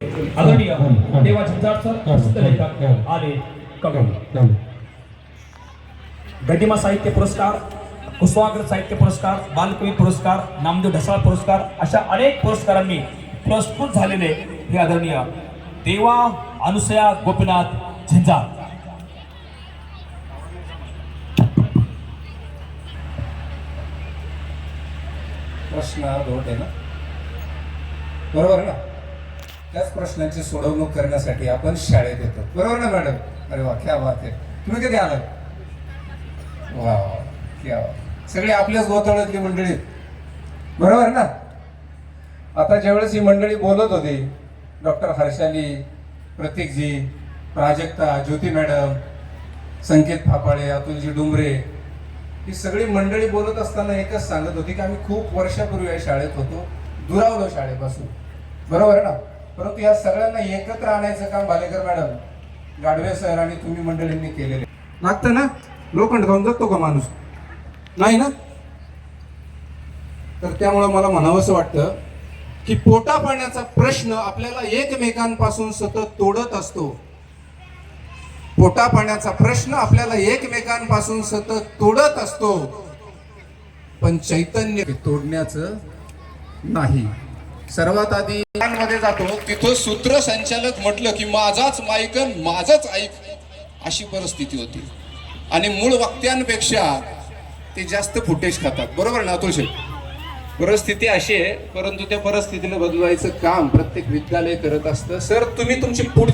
आदरणीय देवा झंझाट सर प्रसिद्ध लेखक आले कवी गदिमा साहित्य पुरस्कार, कुसुमाग्रज साहित्य पुरस्कार, बालकवी पुरस्कार, नामदेव ढसाळ पुरस्कार अशा अनेक पुरस्कारांनी पुरस्कृत झालेले हे आदरणीय देवा अनुसया गोपीनाथ झंझाट. प्रश्न दोट आहे ना, बरोबर ना. त्याच प्रश्नांची सोडवणूक करण्यासाठी आपण शाळेत येतो, बरोबर ना मॅडम? अरे वा, क्या बात आहे. तुम्ही कधी आलात? वा वा, क्या वा. सगळी आपल्याच गोतावळ्यातली मंडळी, बरोबर ना. आता ज्यावेळेस ही मंडळी बोलत होती, डॉक्टर हर्षाली, प्रतीकजी, प्राजक्ता, ज्योती मॅडम, संकेत फापाळे, अतुलजी डुंबरे, ही सगळी मंडळी बोलत असताना एकच सांगत होती की आम्ही खूप वर्षापूर्वी या शाळेत होतो, दुरावलो शाळेपासून, बरोबर ना. परंतु या सगळ्यांना एकत्र आणायचं काम भालेकर मॅडम, गाडवे सर आणि तुम्ही मंडळींनी केलेले. लागतं ना, लोखंड खाऊन जातो का माणूस? नाही ना. तर त्यामुळे मला म्हणावंसं वाटतं की पोटा पाण्याचा प्रश्न आपल्याला एकमेकांपासून सतत तोडत असतो. पोटा पाण्याचा प्रश्न आपल्याला एकमेकांपासून सतत तोडत असतो, पण चैतन्य तोडण्याचं नाही. सर्वात आधी मध्ये जातो तिथं सूत्रसंचालक म्हटलं की माझाच माईकन माझाच ऐक, अशी परिस्थिती होती. आणि मूळ वक्त्यांपेक्षा ते जास्त फुटेज खातात, बरोबर ना अतुल शेठ? परिस्थिती अशी आहे, परंतु त्या परिस्थितीला बदलवायचं काम प्रत्येक विद्यालय करत असतं. सर, तुम्ही तुमची पुढची